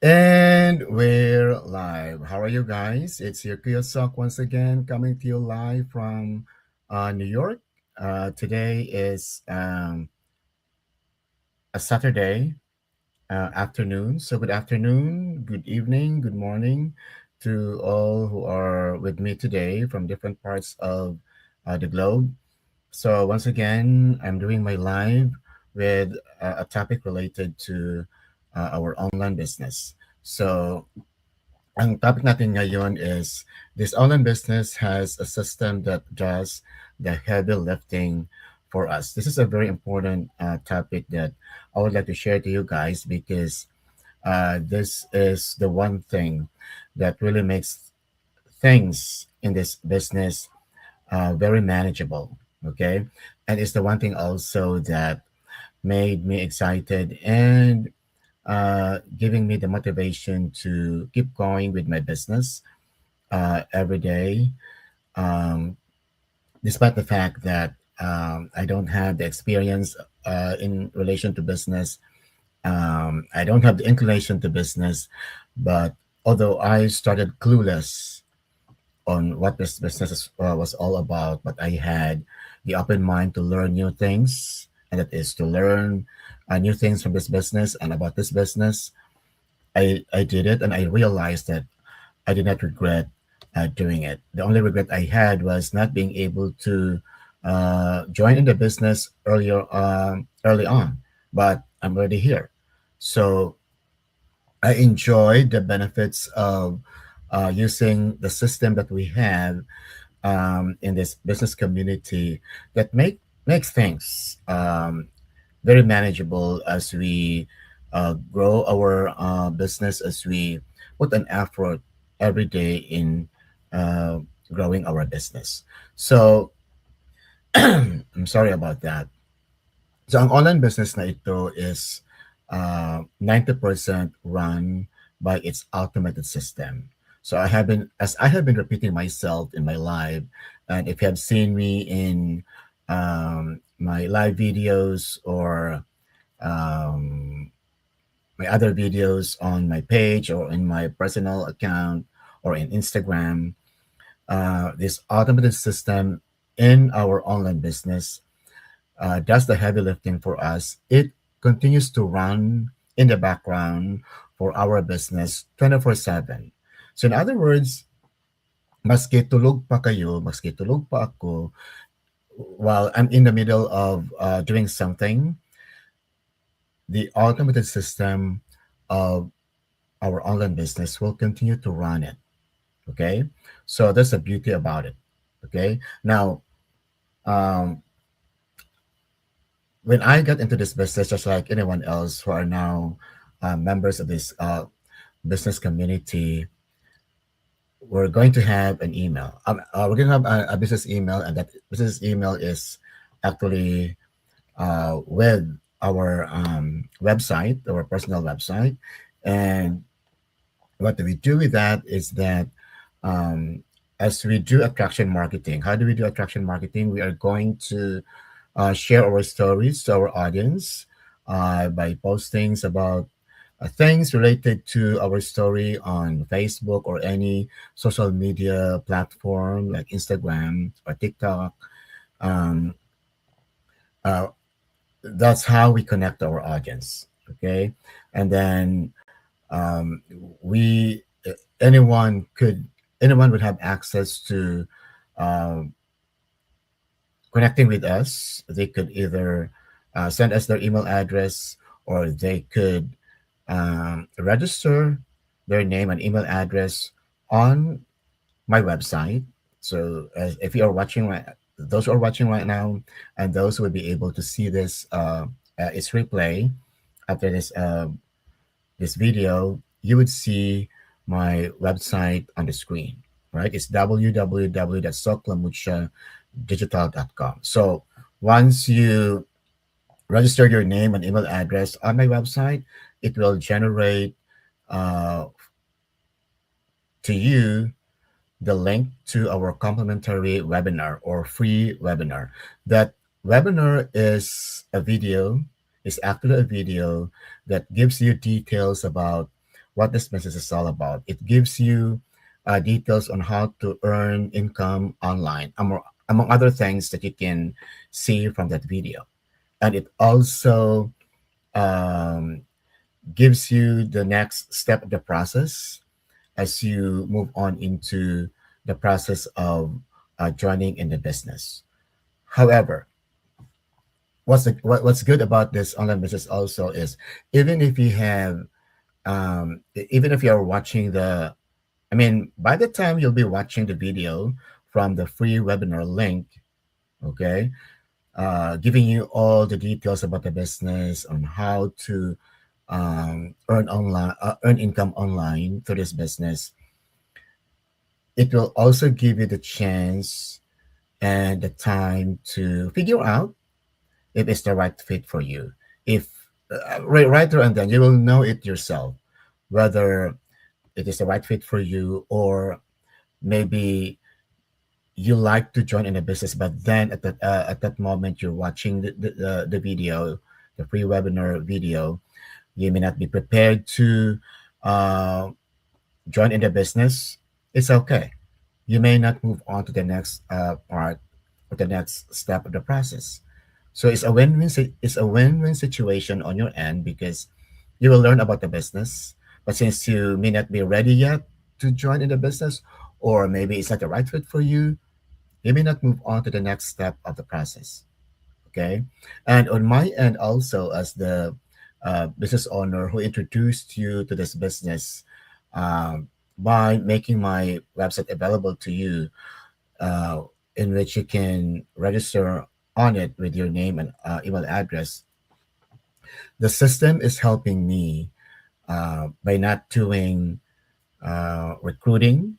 And we're live. How are you guys? It's your Kiyosok once again coming to you live from New York. Today is a Saturday afternoon. So, good afternoon, good evening, good morning to all who are with me today from different parts of the globe. So, once again, I'm doing my live with a topic related to our online business. So, ang topic natin ngayon is this online business has a system that does the heavy lifting for us. This is a very important topic that I would like to share to you guys because this is the one thing that really makes things in this business very manageable. Okay. And it's the one thing also that made me excited and giving me the motivation to keep going with my business every day, um, despite the fact that I don't have the experience in relation to business. I don't have the inclination to business, but although I started clueless on what this business was all about, but I had the open mind to learn new things, and that is to learn new things from this business and about this business. I did it, and I realized that I did not regret doing it. The only regret I had was not being able to join in the business early on, but I'm already here. So I enjoy the benefits of using the system that we have in this business community that makes things very manageable as we grow our business, as we put an effort every day in uh, growing our business. So, I'm sorry about that. So, ang online business na ito is 90% run by its automated system. So as I have been repeating myself in my live, and if you have seen me in my live videos or um, my other videos on my page or in my personal account or in Instagram, this automated system in our online business does the heavy lifting for us. It continues to run in the background for our business 24/7. So in other words, maski tulog pa kayo, maski tulog pa ako, while I'm in the middle of doing something, the automated system of our online business will continue to run it. Okay. So that's the beauty about it. Okay. Now, um, when I got into this business, just like anyone else who are now members of this business community, we're going to have an email. We're going to have a business email, and that business email is actually with our website, our personal website. And what do we do with that is that um, as we do attraction marketing, how do we do attraction marketing? We are going to share our stories to our audience by postings about things related to our story on Facebook or any social media platform like Instagram or TikTok. Um, uh, that's how we connect our audience. Okay, and then um, we anyone could anyone would have access to um, connecting with us. They could either send us their email address or they could register their name and email address on my website. So if you are watching right, those who are watching right now, and those who will be able to see this, its replay after this video, you would see my website on the screen. Right, it's www.soklamucha.digital.com. So once you register your name and email address on my website, it will generate uh, to you the link to our complimentary webinar or free webinar. That webinar is actually a video that gives you details about what this business is all about. It gives you details on how to earn income online, among other things that you can see from that video. And it also um, gives you the next step of the process as you move on into the process of joining in the business. However, what's good about this online business also is even if you have even if you're watching the, I mean, by the time you'll be watching the video from the free webinar link, okay, giving you all the details about the business on how to earn income online through this business. It will also give you the chance and the time to figure out if it's the right fit for you. If right there and then you will know it yourself whether it is the right fit for you, or maybe you like to join in a business, but then at that moment you're watching the video, the free webinar video, you may not be prepared to uh, join in the business. It's okay. You may not move on to the next part or the next step of the process. So it's a win-win situation on your end because you will learn about the business, but since you may not be ready yet to join in the business, or maybe it's not the right fit for you, you may not move on to the next step of the process. Okay. And on my end, also, as the business owner who introduced you to this business by making my website available to you, uh, in which you can register on it with your name and email address, the system is helping me by not doing recruiting,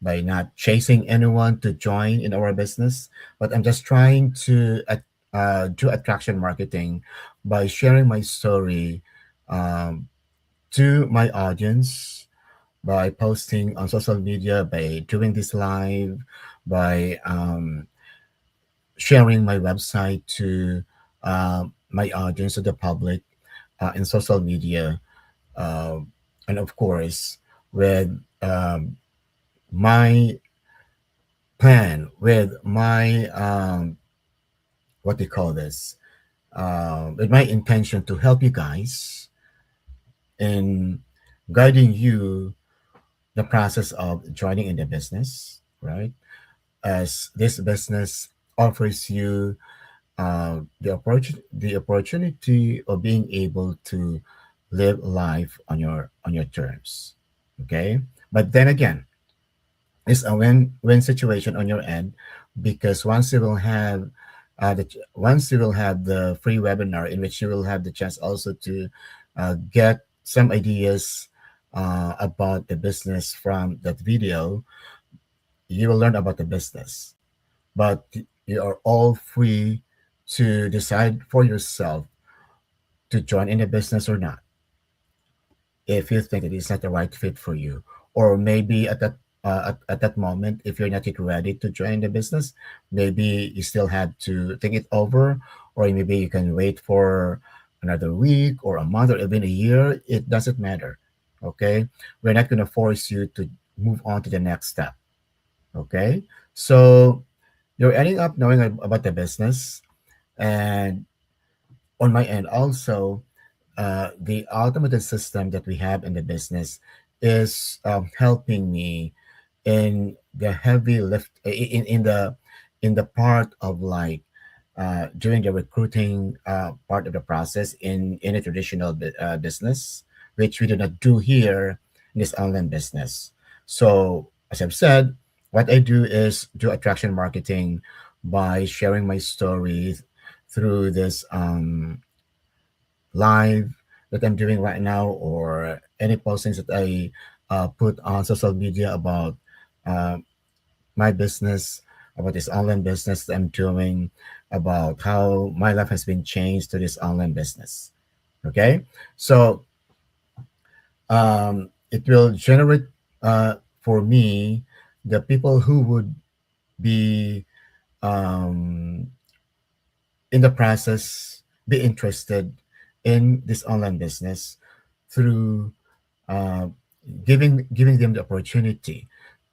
by not chasing anyone to join in our business, but I'm just trying to do attraction marketing by sharing my story um, to my audience, by posting on social media, by doing this live, by sharing my website to my audience, to the public in social media, uh, and of course, with my plan, with my what do you call this? With my intention to help you guys in guiding you the process of joining in the business, right? As this business offers you the opportunity of being able to live life on your terms. Okay, but then again, it's a win-win situation on your end because once you will have the free webinar in which you will have the chance also to get some ideas about the business from that video, you will learn about the business, but you are all free to decide for yourself to join in the business or not if you think it is not the right fit for you, or maybe at that moment, if you're not yet ready to join the business, maybe you still have to think it over, or maybe you can wait for another week or a month or even a year. It doesn't matter. Okay, we're not going to force you to move on to the next step. Okay, so you're ending up knowing about the business, and on my end also, the automated system that we have in the business is helping me in the heavy lift in the part of like doing the recruiting part of the process in a traditional business, which we do not do here in this online business. So as I've said, what I do is do attraction marketing by sharing my stories through this live that I'm doing right now, or any postings that I put on social media about uh, my business, about this online business that I'm doing, about how my life has been changed to this online business. Okay, so it will generate for me the people who would be um, in the process be interested in this online business through uh, giving them the opportunity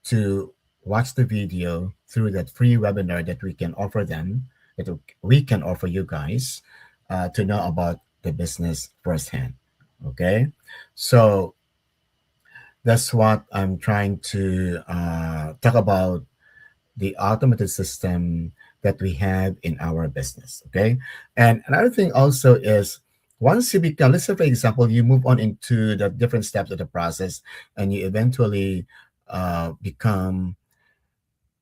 to watch the video through that free webinar that we can offer them, that we can offer you guys, to know about the business firsthand. Okay, so that's what I'm trying to talk about, the automated system that we have in our business. Okay. And another thing also is, once you become, let's say, for example, you move on into the different steps of the process and you eventually become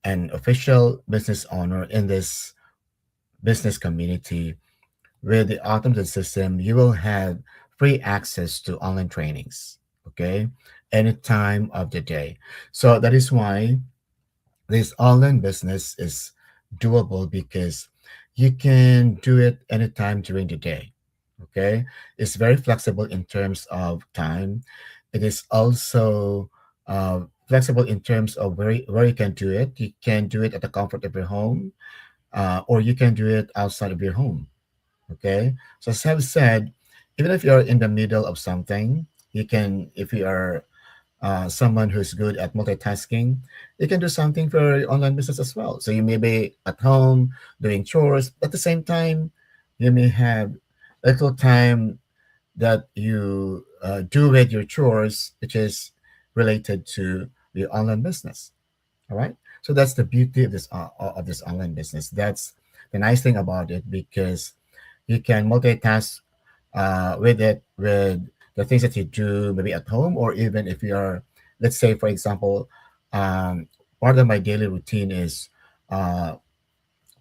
an official business owner in this business community. With the automated system, you will have free access to online trainings. Okay. Any time of the day. So that is why this online business is doable, because you can do it anytime during the day. Okay, it's very flexible in terms of time. It is also flexible in terms of where you can do it. You can do it at the comfort of your home, or you can do it outside of your home. Okay, so as I've said, even if you're in the middle of something, you can, if you are someone who's good at multitasking, you can do something for your online business as well. So you may be at home doing chores. At the same time, you may have little time that you do with your chores, which is related to your online business. All right. So that's the beauty of this online business. That's the nice thing about it, because you can multitask with it, with the things that you do maybe at home, or even if you are, let's say, for example, um, part of my daily routine is uh,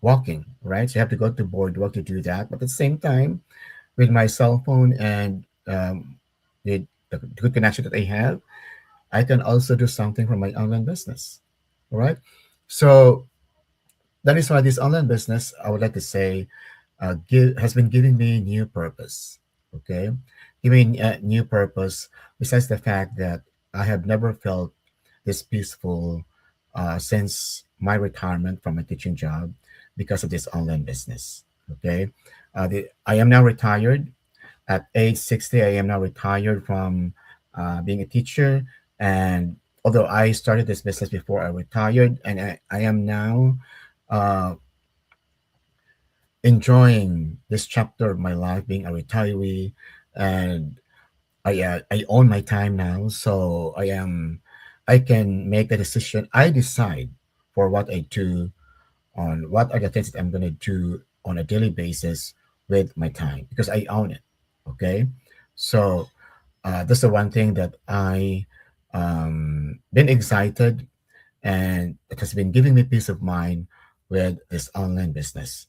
walking, right? So you have to go to boardwalk to do that. But at the same time, with my cell phone and the good connection that I have, I can also do something from my online business. All right. So that is why this online business, I would like to say, has been giving me new purpose. Okay, giving new purpose. Besides the fact that I have never felt this peaceful since my retirement from my teaching job, because of this online business. Okay, I am now retired at age 60. I am now retired from being a teacher, and although I started this business before I retired, and I am now uh, enjoying this chapter of my life, being a retiree, and I own my time now, so I can make the decision. I decide for what I do, on what are the things that I'm gonna do on a daily basis with my time, because I own it. Okay, so that's the one thing that I been excited, and it has been giving me peace of mind with this online business.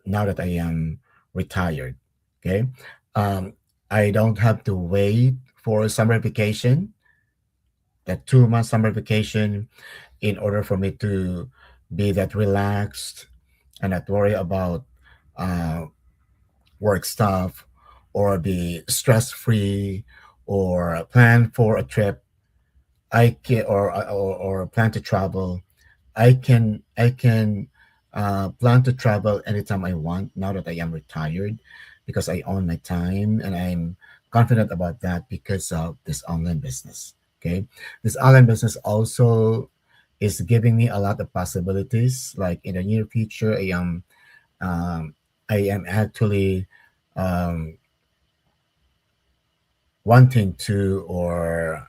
Now that I am retired, okay, um, I don't have to wait for summer vacation, that 2 month summer vacation, in order for me to be that relaxed and not worry about uh, work stuff, or be stress free, or plan for a trip. I can, or plan to travel. I can plan to travel anytime I want, now that I am retired, because I own my time, and I'm confident about that because of this online business. Okay, this online business also is giving me a lot of possibilities. Like in the near future, um, I am actually um, wanting to, or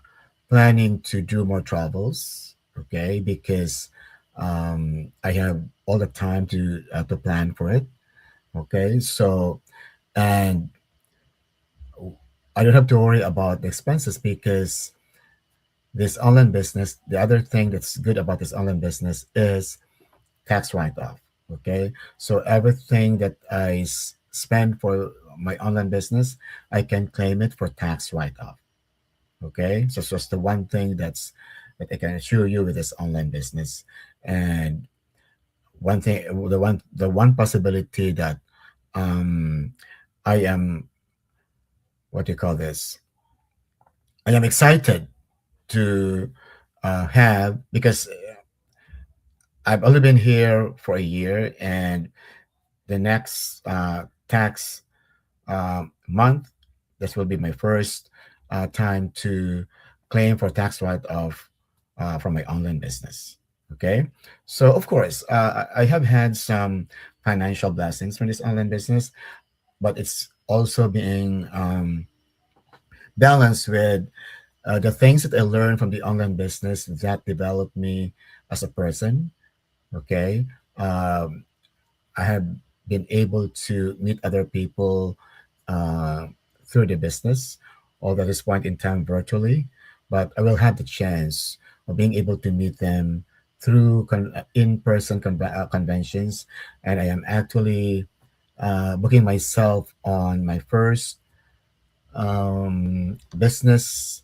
planning to do more travels. Okay, because I have all the time to plan for it. Okay, so, and I don't have to worry about the expenses, because this online business, the other thing that's good about this online business is tax write-off. Okay, so everything that spend for my online business, I can claim it for tax write-off. Okay, so it's just the one thing that I can assure you with this online business. And one thing, the one possibility that um I am, what do you call this, I am excited to have, because I've only been here for a year, and the next tax month, this will be my first time to claim for tax write-off from my online business. Okay, so of course, I have had some financial blessings from this online business, but it's also being balanced with the things that I learned from the online business that developed me as a person. Okay, um, I have been able to meet other people uh, through the business, although at this point in time virtually, but I will have the chance of being able to meet them through in-person conventions, and I am actually booking myself on my first business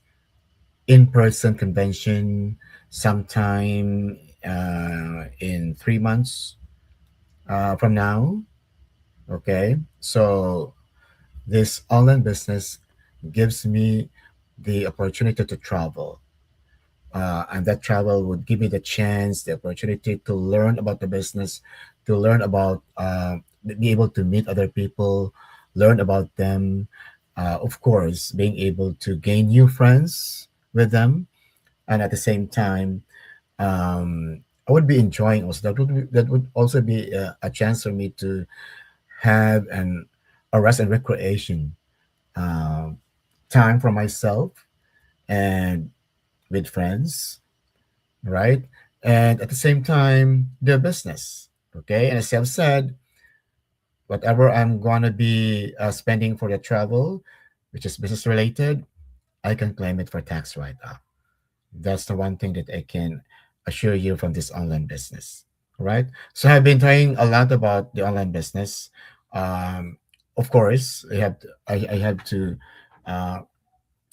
in-person convention sometime in 3 months from now. Okay, so this online business gives me the opportunity to travel, and that travel would give me the chance, the opportunity to learn about the business, to learn about, be able to meet other people, learn about them. Of course, being able to gain new friends with them, and at the same time, I would be enjoying also. That would also be a chance for me to have an a rest and recreation um, time for myself and with friends, right? And at the same time, the business. Okay, and as I've said, whatever I'm gonna be spending for the travel, which is business related, I can claim it for tax write-off. That's the one thing that I can assure you from this online business. Right. So I've been trying a lot about the online business. Um, of course, I have uh, to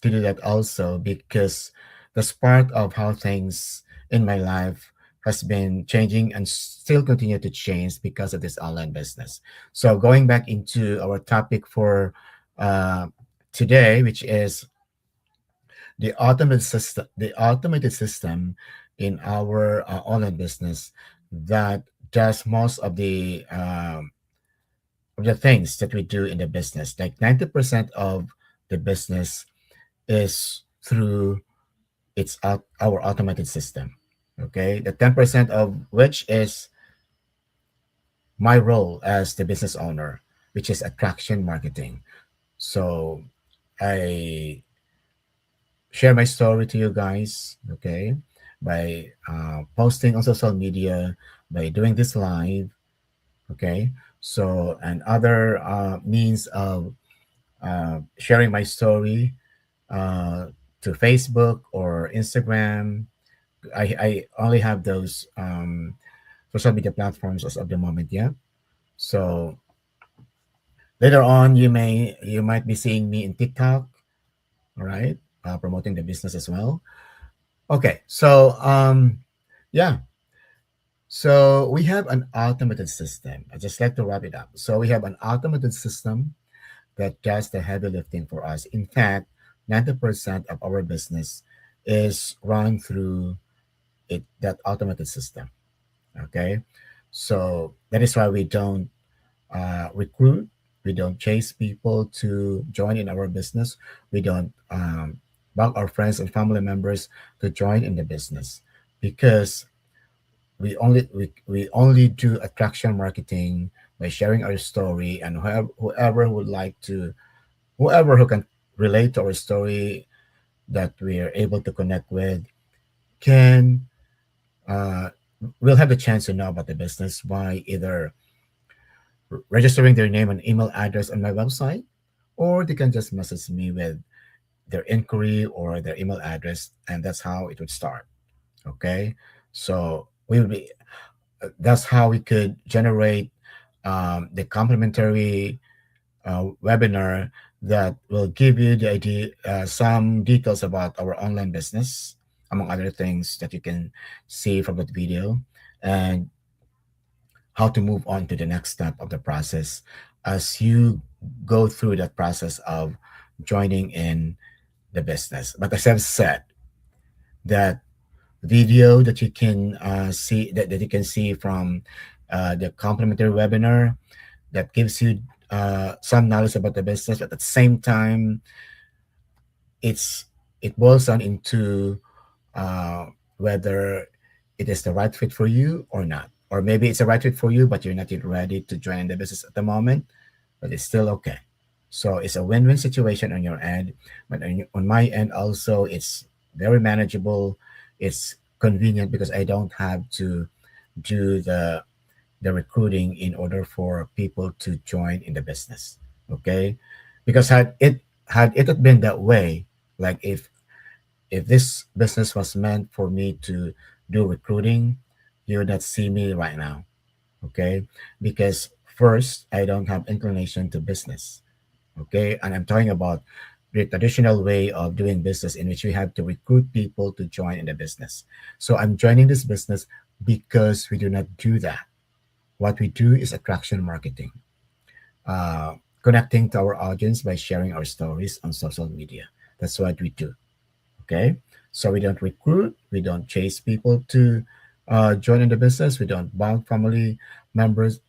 do that also because that's part of how things in my life has been changing and still continue to change because of this online business. So going back into our topic for uh, today, which is the automated system in our online business that does most of the things that we do in the business. Like 90% of the business is through our automated system. Okay, the 10% of which is my role as the business owner, which is attraction marketing. So I share my story to you guys, okay, by posting on social media, by doing this live, okay. So and other means of sharing my story uh, to Facebook or Instagram. I only have those social media platforms as of the moment, yeah. So later on, you might be seeing me in TikTok, all right, promoting the business as well. Okay, so yeah, so we have an automated system. I just like to wrap it up. So we have an automated system that does the heavy lifting for us. In fact, 90% of our business is run through that automated system. Okay, so that is why we don't recruit, we don't chase people to join in our business, we don't bug our friends and family members to join in the business because we only do attraction marketing by sharing our story, and whoever would like to, whoever who can relate to our story that we are able to connect with can uh, will have the chance to know about the business by either registering their name and email address on my website, or they can just message me with their inquiry or their email address, and that's how it would start. Okay, so we will be that's how we could generate the complimentary webinar that will give you the idea, some details about our online business, among other things that you can see from that video, and how to move on to the next step of the process as you go through that process of joining in the business. But as I've said, that video that you can that you can see from the complimentary webinar that gives you some knowledge about the business, but at the same time it's it boils down into uh, whether it is the right fit for you or not. Or maybe it's the right fit for you, but you're not yet ready to join the business at the moment, but it's still okay. So it's a win-win situation on your end, but on my end also, it's very manageable. It's convenient because I don't have to do the recruiting in order for people to join in the business. Okay, because had it had been that way, like if this business was meant for me to do recruiting, you would not see me right now. Okay, because first I don't have inclination to business. Okay, and I'm talking about the traditional way of doing business in which we have to recruit people to join in the business. So I'm joining this business because we do not do that. What we do is attraction marketing, connecting to our audience by sharing our stories on social media. That's what we do. Okay, so we don't recruit, we don't chase people to join in the business, we don't bug members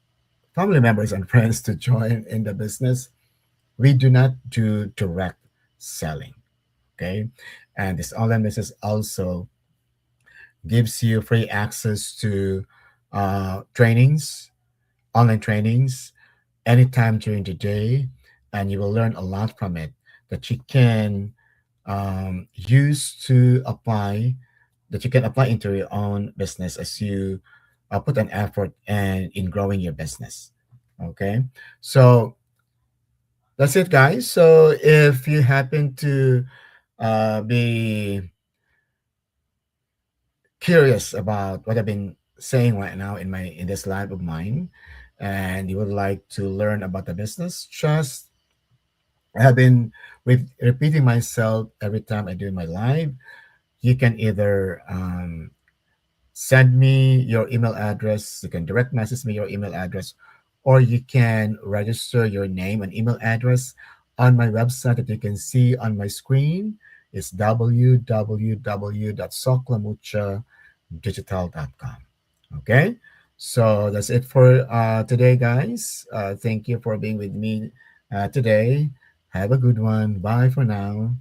family members and friends to join in the business. We do not do direct selling. Okay, and this online business also gives you free access to trainings, online trainings, anytime during the day, and you will learn a lot from it that you can use to apply that you can apply into your own business as you put an effort and in growing your business. Okay, so that's it, guys. So if you happen to be curious about what I've been saying right now in this live of mine, and you would like to learn about the business, just I have been repeating myself every time I do my live. You can either send me your email address. You can direct message me your email address, or you can register your name and email address on my website that you can see on my screen. It's www.soclamuchadigital.com. Okay, so that's it for today, guys. Thank you for being with me today. Have a good one. Bye for now.